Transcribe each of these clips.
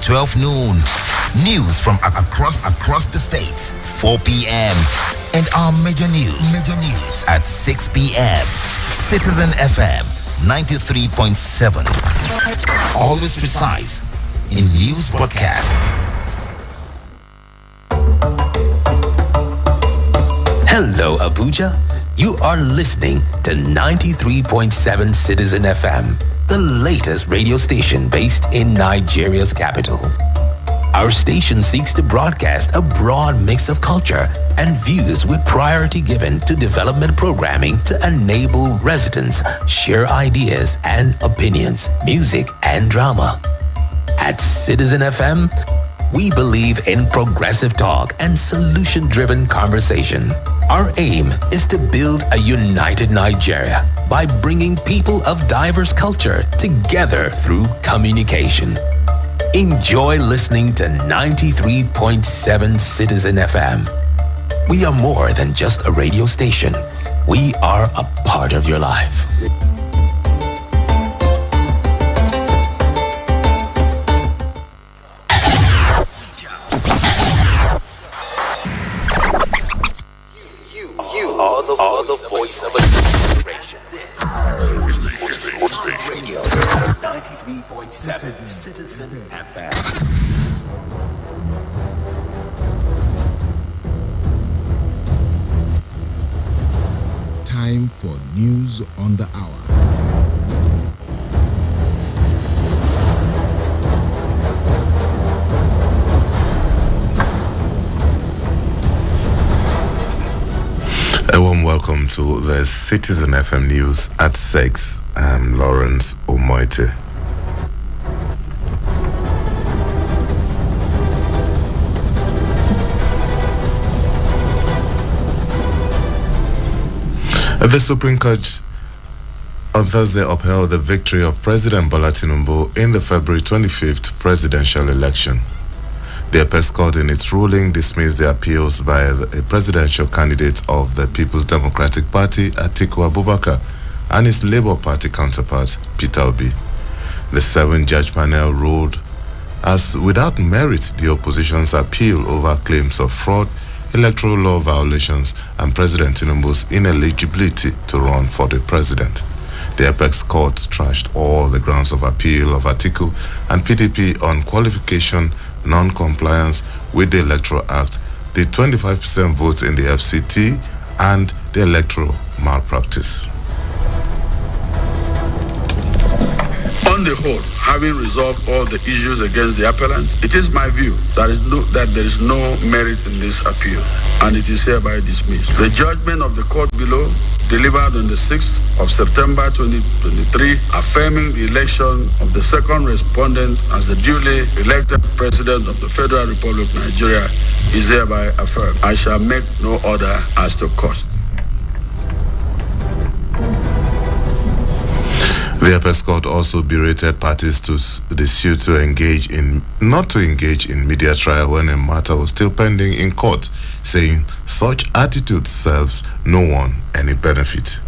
12 noon. News from across the states, 4 p.m. And our major news at 6 p.m. Citizen FM 93.7. Always precise in news broadcast. Hello, Abuja. You are listening to 93.7 Citizen FM, the latest radio station based in Nigeria's capital. Our station seeks to broadcast a broad mix of culture and views with priority given to development programming to enable residents share ideas and opinions, music and drama. At Citizen FM, we believe in progressive talk and solution-driven conversation. Our aim is to build a united Nigeria by bringing people of diverse culture together through communication. Enjoy listening to 93.7 Citizen FM. We are more than just a radio station. We are a part of your life. You are the voice of a generation. This radio 93.7 Citizen FM. Time for news on the hour. A warm welcome to the Citizen FM News at 6. I'm Lawrence Omoite. The Supreme Court on Thursday upheld the victory of President Bola Tinubu in the February 25th presidential election. The Apex Court in its ruling dismissed the appeals by a presidential candidate of the People's Democratic Party, Atiku Abubakar, and his Labour Party counterpart, Peter Obi. The 7-judge panel ruled as without merit the opposition's appeal over claims of fraud, electoral law violations, and President Tinubu's ineligibility to run for the president. The Apex Court trashed all the grounds of appeal of Atiku and PDP on qualification, non-compliance with the Electoral Act, the 25% vote in the FCT, and the electoral malpractice. On the whole, having resolved all the issues against the appellant, it is my view that there is no merit in this appeal, and it is hereby dismissed. The judgment of the court below, delivered on the 6th of September 2023, affirming the election of the second respondent as the duly elected President of the Federal Republic of Nigeria, is hereby affirmed. I shall make no order as to cost. The Apex Court also berated parties to the suit not to engage in media trial when a matter was still pending in court, saying such attitude serves no one any benefit.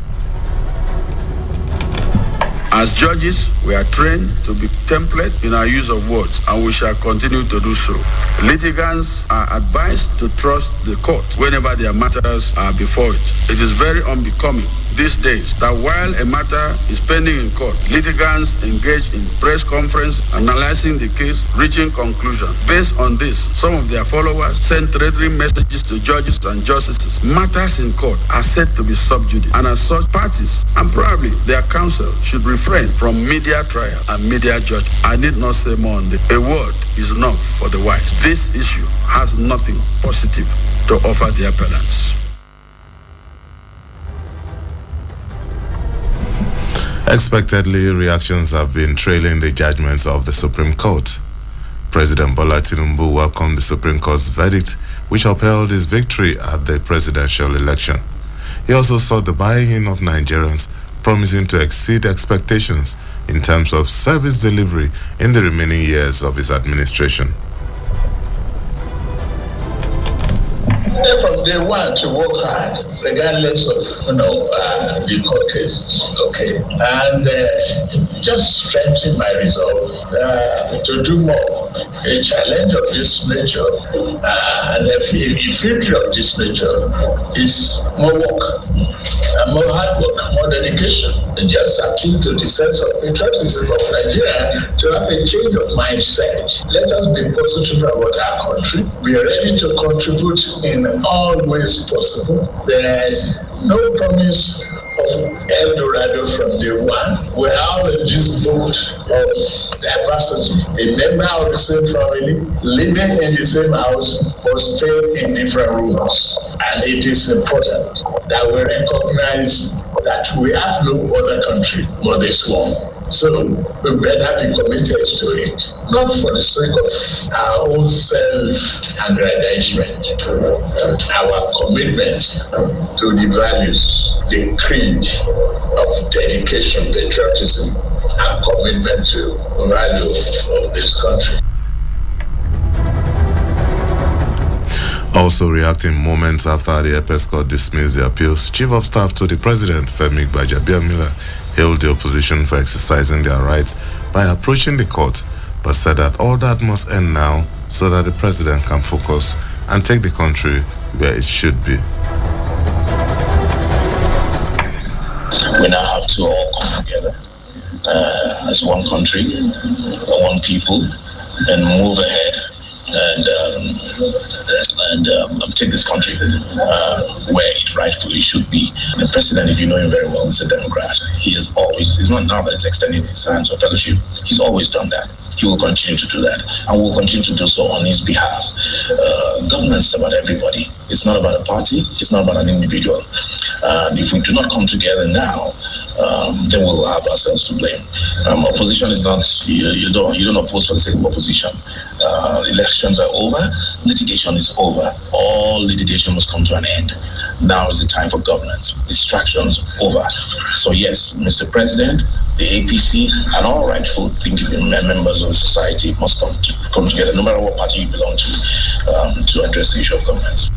As judges, we are trained to be temperate in our use of words, and we shall continue to do so. Litigants are advised to trust the court whenever their matters are before it. It is very unbecoming these days that while a matter is pending in court, litigants engage in press conference, analyzing the case, reaching conclusion. Based on this, some of their followers send threatening messages to judges and justices. Matters in court are said to be sub judice, and as such, parties and probably their counsel should refrain from media trial and media judgment. I need not say more on this. A word is enough for the wise. This issue has nothing positive to offer the appellants. Expectedly, reactions have been trailing the judgments of the Supreme Court. President Bola Tinubu welcomed the Supreme Court's verdict, which upheld his victory at the presidential election. He also sought the buy-in of Nigerians, promising to exceed expectations in terms of service delivery in the remaining years of his administration. from day one to work hard, regardless of the court cases. Okay, and just strengthen my resolve to do more. A challenge of this nature and a future of this nature is more work, more hard work, more dedication. And just appeal to the sense of patriotism of Nigeria to have a change of mindset. Let us be positive about our country. We are ready to contribute in all ways possible. There's no promise of El Dorado from day one. We're all in this boat of diversity. A member of the same family, living in the same house, but staying in different rooms. And it is important that we recognize that we have no other country but this one. So we better be committed to it, not for the sake of our own self-aggrandizement, our commitment to the values, the creed of dedication, patriotism, and commitment to value of this country. Also reacting moments after the Apex Court dismissed the appeals, Chief of Staff to the President, Femi Gbajabiamila, hailed the opposition for exercising their rights by approaching the court, but said that all that must end now so that the President can focus and take the country where it should be. We now have to all come together as one country, one people, and move ahead and take this country where it rightfully should be. The president, if you know him very well, is a Democrat. He's not now that he's extending his hands of fellowship, he's always done that. He will continue to do that, and will continue to do so on his behalf. Governance is about everybody. It's not about a party. It's not about an individual. And if we do not come together now, then we'll have ourselves to blame. Opposition is not, you don't oppose for the sake of opposition. Elections are over, litigation is over. All litigation must come to an end. Now is the time for governance. Distractions over. So yes, Mr. President, the APC and all rightful thinking members of the society must come together, no matter what party you belong to address the issue of governance.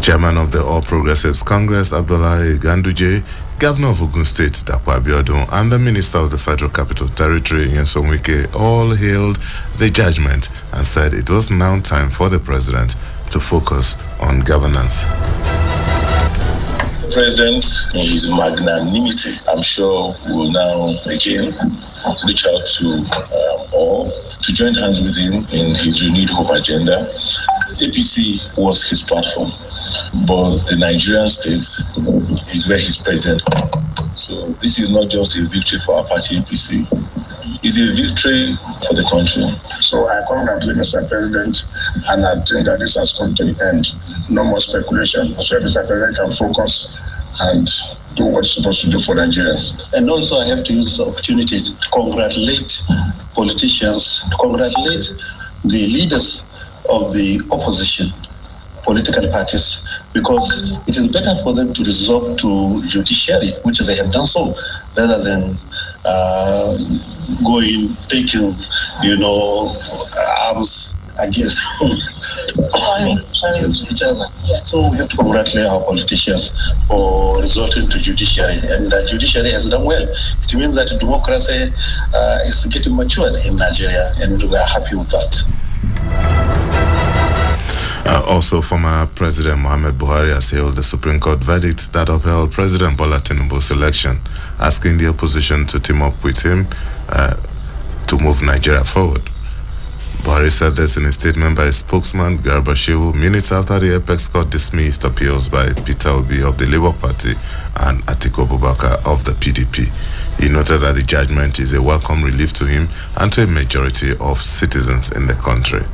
Chairman of the All Progressives Congress, Abdullahi Ganduje, Governor of Ogun State, Dapo Abiodun, and the Minister of the Federal Capital Territory, Nyesom Wike, all hailed the judgment and said it was now time for the President to focus on governance. The President, in his magnanimity, I'm sure will now again reach out to all to join hands with him in his renewed hope agenda. APC was his platform, but the Nigerian state is where he's president. So this is not just a victory for our party APC, it's a victory for the country. So I congratulate Mr. President, and I think that this has come to the end. No more speculation. So Mr. President can focus and do what he's supposed to do for Nigerians. And also I have to use this opportunity to congratulate politicians, to congratulate the leaders of the opposition political parties, because it is better for them to resort to judiciary, which they have done so, rather than taking, arms against each other. So we have to congratulate our politicians for resorting to judiciary, and the judiciary has done well. It means that democracy is getting matured in Nigeria, and we are happy with that. Also, former President Muhammad Buhari has hailed the Supreme Court verdict that upheld President Bola Tinubu's election, asking the opposition to team up with him to move Nigeria forward. Buhari said this in a statement by his spokesman, Garba Shehu, minutes after the Apex Court dismissed appeals by Peter Obi of the Labour Party and Atiku Abubakar of the PDP. He noted that the judgment is a welcome relief to him and to a majority of citizens in the country.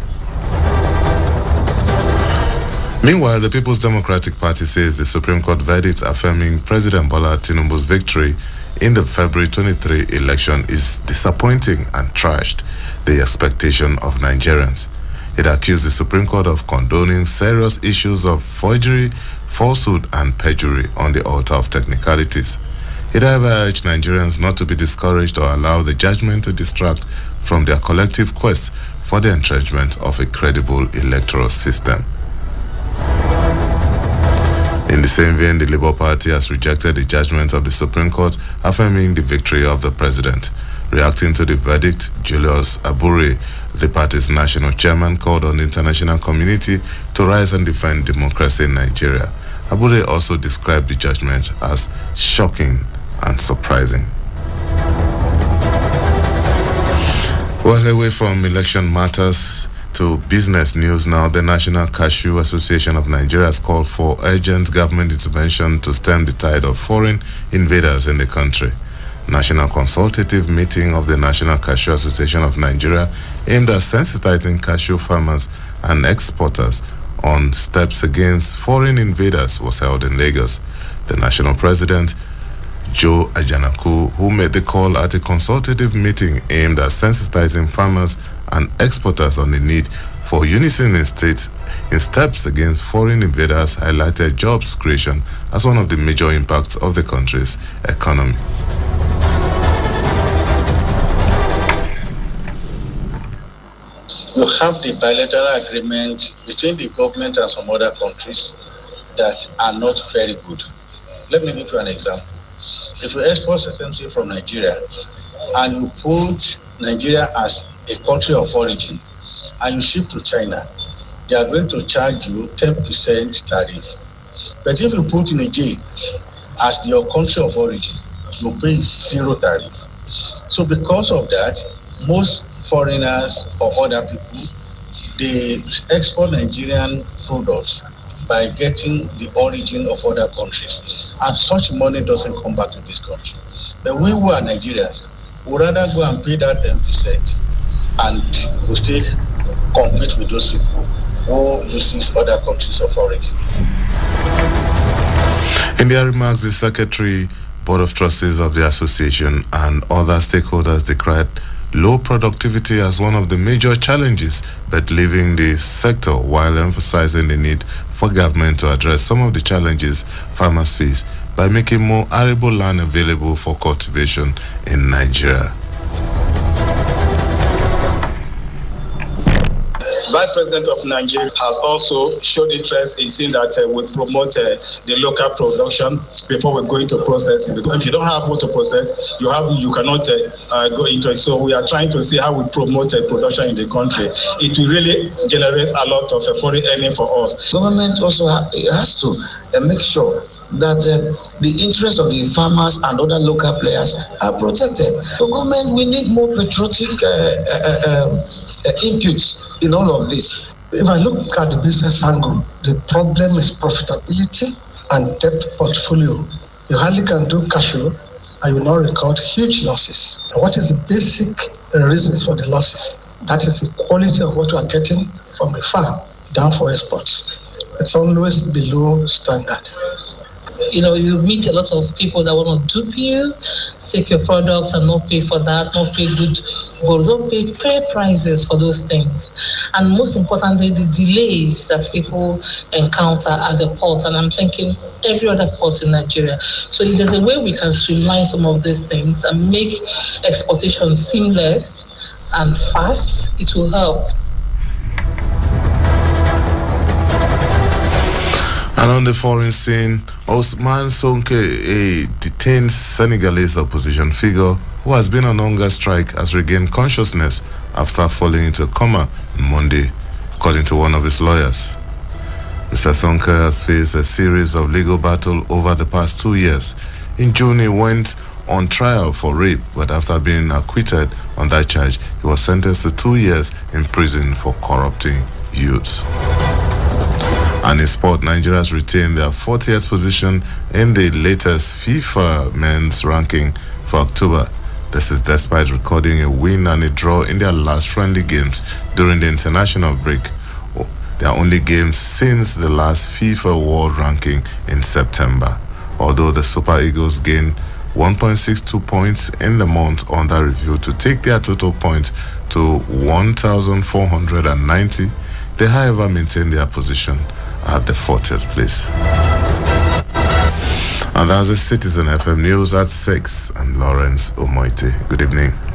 Meanwhile, the People's Democratic Party says the Supreme Court verdict affirming President Bola Tinubu's victory in the February 23 election is disappointing and trashed the expectation of Nigerians. It accused the Supreme Court of condoning serious issues of forgery, falsehood, and perjury on the altar of technicalities. It however urged Nigerians not to be discouraged or allow the judgment to distract from their collective quest for the entrenchment of a credible electoral system. In the same vein, the Labour Party has rejected the judgment of the Supreme Court affirming the victory of the president. Reacting to the verdict, Julius Abure, the party's national chairman, called on the international community to rise and defend democracy in Nigeria. Abure also described the judgment as shocking and surprising. Well, away from election matters to business news now, the National Cashew Association of Nigeria has called for urgent government intervention to stem the tide of foreign invaders in the country. National Consultative Meeting of the National Cashew Association of Nigeria aimed at sensitizing cashew farmers and exporters on steps against foreign invaders was held in Lagos. The national president, Joe Ajanaku, who made the call at a consultative meeting aimed at sensitizing farmers and exporters on the need for unison in steps against foreign invaders, highlighted jobs creation as one of the major impacts of the country's economy. You have the bilateral agreement between the government and some other countries that are not very good. Let me give you an example. If you export essentially from Nigeria and you put Nigeria as a country of origin and you ship to China, they are going to charge you 10% tariff. But if you put Nigeria as your country of origin, you pay 0 tariff. So because of that, most foreigners or other people, they export Nigerian products by getting the origin of other countries. And such money doesn't come back to this country. But we who are Nigerians would rather go and pay that 10% and we still compete with those people who uses other countries of origin. In their remarks, the Secretary, Board of Trustees of the Association and other stakeholders decried low productivity as one of the major challenges, but leaving the sector while emphasizing the need for government to address some of the challenges farmers face by making more arable land available for cultivation in Nigeria. Vice President of Nigeria has also showed interest in seeing that we promote the local production before we go into processing. Because if you don't have what to process, you cannot go into it. So we are trying to see how we promote production in the country. It will really generate a lot of foreign earning for us. Government also has to make sure that the interests of the farmers and other local players are protected. So government, we need more patriotic inputs in all of this. If I look at the business angle, the problem is profitability and debt portfolio. You hardly can do cashew and you will not record huge losses. And what is the basic reasons for the losses? That is the quality of what we are getting from the farm down for exports. It's always below standard. You know, you meet a lot of people that want to dupe you, take your products and not pay for that, not pay good, don't pay fair prices for those things. And most importantly, the delays that people encounter at the port. And I'm thinking every other port in Nigeria. So if there's a way we can streamline some of these things and make exportation seamless and fast, it will help. And on the foreign scene, Ousmane Sonko, a detained Senegalese opposition figure who has been on hunger strike, has regained consciousness after falling into a coma on Monday, according to one of his lawyers. Mr. Sonko has faced a series of legal battles over the past 2 years. In June, he went on trial for rape, but after being acquitted on that charge, he was sentenced to 2 years in prison for corrupting youth. And in sport, Nigeria has retained their 40th position in the latest FIFA men's ranking for October. This is despite recording a win and a draw in their last friendly games during the international break. Their only games since the last FIFA World Ranking in September. Although the Super Eagles gained 1.62 points in the month under review to take their total points to 1,490, they however maintain their position at the 40th place. And that's the Citizen FM News at 6. I'm Lawrence Omoite. Good evening.